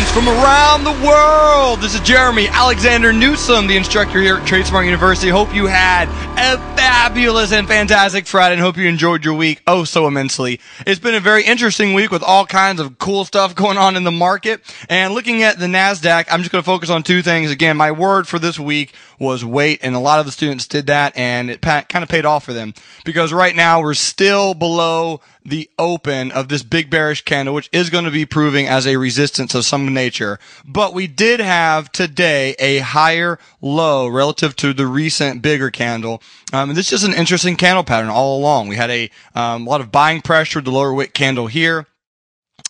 Greetings from around the world. This is Jeremy Alexander Newsom, the instructor here at TradeSmart University. Hope you had a fabulous and fantastic Friday and hope you enjoyed your week oh so immensely. It's been a very interesting week with all kinds of cool stuff going on in the market. And looking at the NASDAQ, I'm just going to focus on two things. Again, my word for this week was wait, and a lot of the students did that, and it kind of paid off for them because right now we're still below the open of this big bearish candle, which is going to be proving as a resistance of some nature. But we did have today a higher low relative to the recent bigger candle. And this is an interesting candle pattern all along. We had a lot of buying pressure with the lower wick candle here.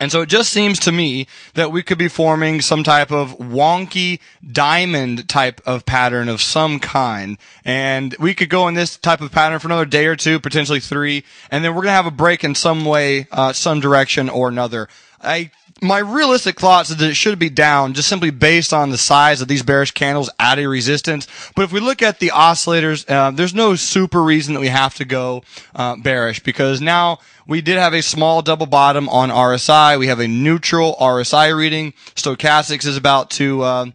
And so it just seems to me that we could be forming some type of wonky diamond type of pattern of some kind. And we could go in this type of pattern for another day or two, potentially 3. And then we're going to have a break in some way, some direction or another. My realistic thoughts is that it should be down just simply based on the size of these bearish candles at a resistance. But if we look at the oscillators, there's no super reason that we have to go bearish because now we did have a small double bottom on RSI. We have a neutral RSI reading. Stochastics is about to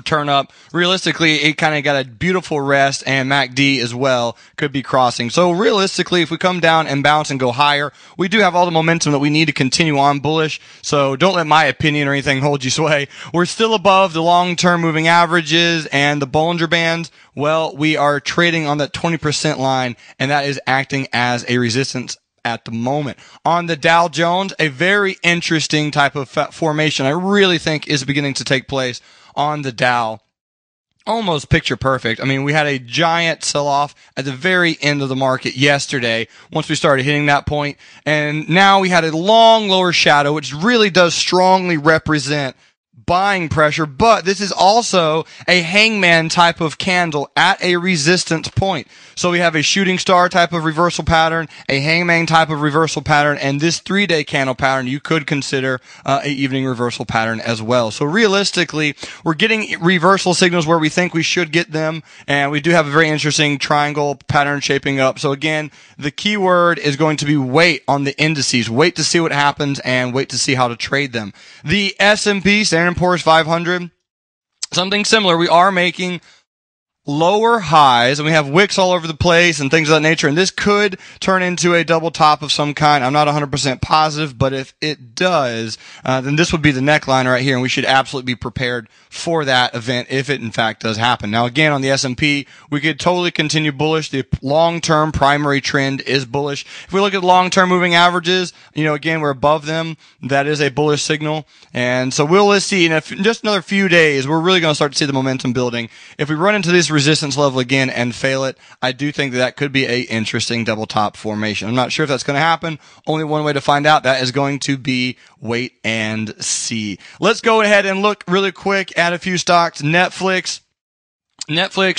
turn up. Realistically, it kind of got a beautiful rest, and MACD as well could be crossing. So realistically, if we come down and bounce and go higher, we do have all the momentum that we need to continue on bullish. So don't let my opinion or anything hold you sway. We're still above the long-term moving averages and the Bollinger Bands. Well, we are trading on that 20% line, and that is acting as a resistance at the moment. On the Dow Jones, a very interesting type of formation I really think is beginning to take place on the Dow. Almost picture perfect. I mean, we had a giant sell-off at the very end of the market yesterday once we started hitting that point. And now we had a long lower shadow, which really does strongly represent buying pressure, but this is also a hangman type of candle at a resistance point. So we have a shooting star type of reversal pattern, a hangman type of reversal pattern, and this 3-day candle pattern you could consider a evening reversal pattern as well. So realistically, we're getting reversal signals where we think we should get them, and we do have a very interesting triangle pattern shaping up. So again, the key word is going to be wait on the indices. Wait to see what happens and wait to see how to trade them. The S&P, Standard & Poor's 500, something similar. We are making lower highs, and we have wicks all over the place and things of that nature, and this could turn into a double top of some kind. I'm not 100% positive, but if it does, then this would be the neckline right here, and we should absolutely be prepared for that event if it in fact does happen. Now again, on the S&P, we could totally continue bullish. The long-term primary trend is bullish. If we look at long-term moving averages, again, we're above them. That is a bullish signal, and so we'll see in just another few days, we're really going to start to see the momentum building. If we run into this resistance level again and fail it, I do think that could be a interesting double top formation. I'm not sure if that's going to happen. Only one way to find out. That is going to be wait and see. Let's go ahead and look really quick at a few stocks. Netflix,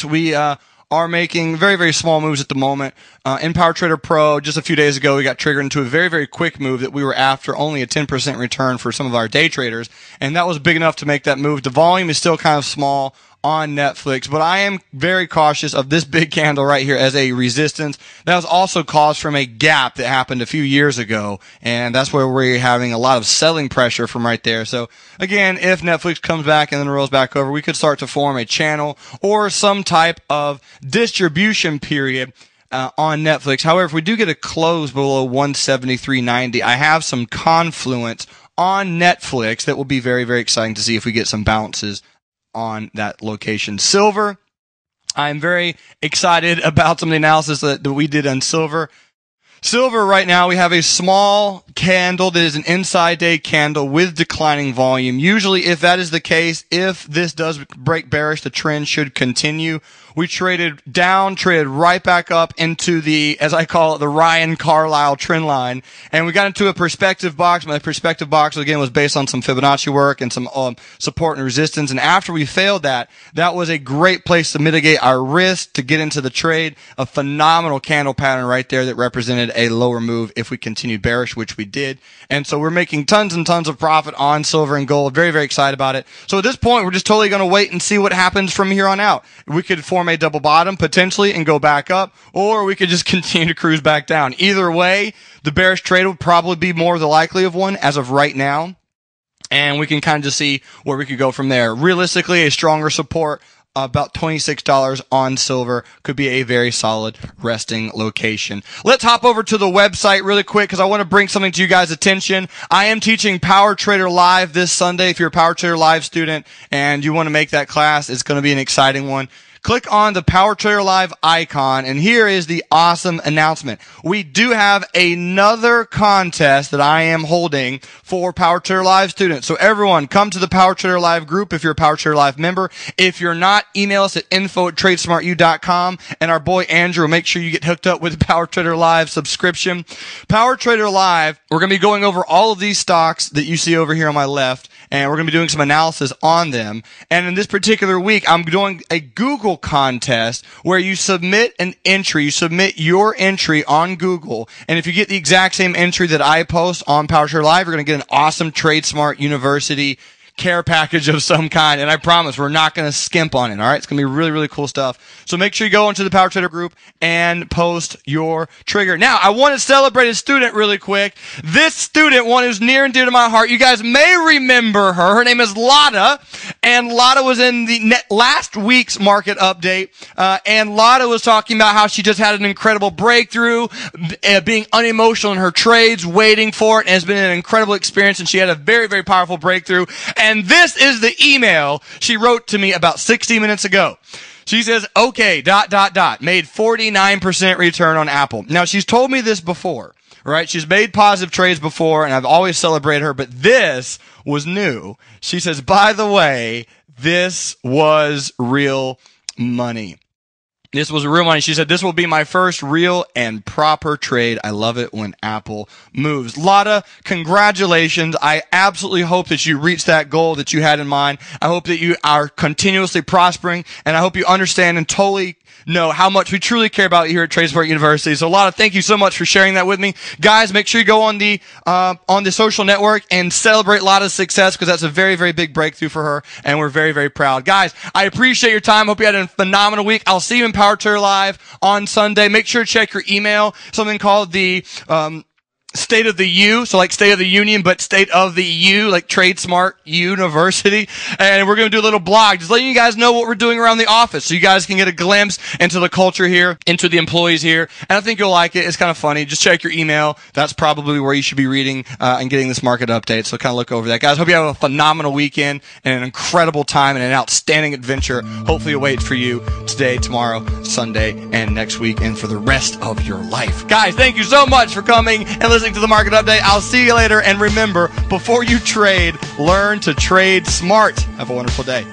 we are making very, very small moves at the moment. In Power Trader Pro, just a few days ago, we got triggered into a very, very quick move that we were after only a 10% return for some of our day traders, and that was big enough to make that move. The volume is still kind of small on Netflix, but I am very cautious of this big candle right here as a resistance. That was also caused from a gap that happened a few years ago, and that's where we're having a lot of selling pressure from right there. So again, if Netflix comes back and then rolls back over, we could start to form a channel or some type of distribution period on Netflix. However, if we do get a close below 173.90, I have some confluence on Netflix that will be very, very exciting to see if we get some bounces on that location. Silver, I'm very excited about some of the analysis that we did on silver. Silver right now, we have a small candle that is an inside day candle with declining volume. Usually, if that is the case, if this does break bearish, the trend should continue. We traded down, traded right back up into the, as I call it, the Ryan Carlisle trend line. And we got into a perspective box. My perspective box, again, was based on some Fibonacci work and some support and resistance. And after we failed that was a great place to mitigate our risk to get into the trade. A phenomenal candle pattern right there that represented a lower move if we continued bearish, which we did. And so we're making tons and tons of profit on silver and gold. Very, very excited about it. So at this point, we're just totally going to wait and see what happens from here on out. We could form a double bottom potentially and go back up, or we could just continue to cruise back down. Either way, the bearish trade would probably be more the likely of one as of right now. and we can kind of just see where we could go from there. Realistically, a stronger support, about $26 on silver, could be a very solid resting location. Let's hop over to the website really quick because I want to bring something to you guys' attention. I am teaching Power Trader Live this Sunday. If you're a Power Trader Live student and you want to make that class, it's going to be an exciting one. Click on the Power Trader Live icon, and here is the awesome announcement. We do have another contest that I am holding for Power Trader Live students. So everyone, come to the Power Trader Live group if you're a Power Trader Live member. If you're not, email us at info@tradesmartu.com, and our boy Andrew will make sure you get hooked up with the Power Trader Live subscription. Power Trader Live, we're going to be going over all of these stocks that you see over here on my left, and we're going to be doing some analysis on them. And in this particular week, I'm doing a Google contest where you submit an entry. You submit your entry on Google, and if you get the exact same entry that I post on Power Trader Live, you're going to get an awesome TradeSmart University care package of some kind, and I promise we're not going to skimp on it, all right? It's going to be really, really cool stuff. So make sure you go into the Power Trader group and post your trigger. Now, I want to celebrate a student really quick. This student, one who's near and dear to my heart, you guys may remember her. Her name is Lotta, and Lotta was in the last week's market update, and Lotta was talking about how she just had an incredible breakthrough, being unemotional in her trades, waiting for it, and it's been an incredible experience, and she had a very, very powerful breakthrough. And this is the email she wrote to me about 60 minutes ago. She says, okay, made 49% return on Apple. Now, she's told me this before, right? She's made positive trades before, and I've always celebrated her, but this was new. She says, by the way, this was real money. This was real money. She said, this will be my first real and proper trade. I love it when Apple moves. Lotta, congratulations. I absolutely hope that you reach that goal that you had in mind. I hope that you are continuously prospering, and I hope you understand and totally know how much we truly care about you here at TradeSmart University. So Lotta, thank you so much for sharing that with me. Guys, make sure you go on the social network and celebrate Lotta's success, because that's a very, very big breakthrough for her, and we're very, very proud. Guys, I appreciate your time. Hope you had a phenomenal week. I'll see you in Power Trader Live on Sunday. Make sure to check your email, something called the State of the U, so like State of the Union, but State of the U, like TradeSmart University. And we're going to do a little blog, just letting you guys know what we're doing around the office, so you guys can get a glimpse into the culture here, into the employees here. And I think you'll like it. It's kind of funny. Just check your email. That's probably where you should be reading and getting this market update. So kind of look over that. Guys, hope you have a phenomenal weekend and an incredible time and an outstanding adventure hopefully awaits for you today, tomorrow, Sunday, and next week, and for the rest of your life. Guys, thank you so much for coming and listening to the market update. I'll see you later, and remember, before you trade, learn to trade smart. Have a wonderful day.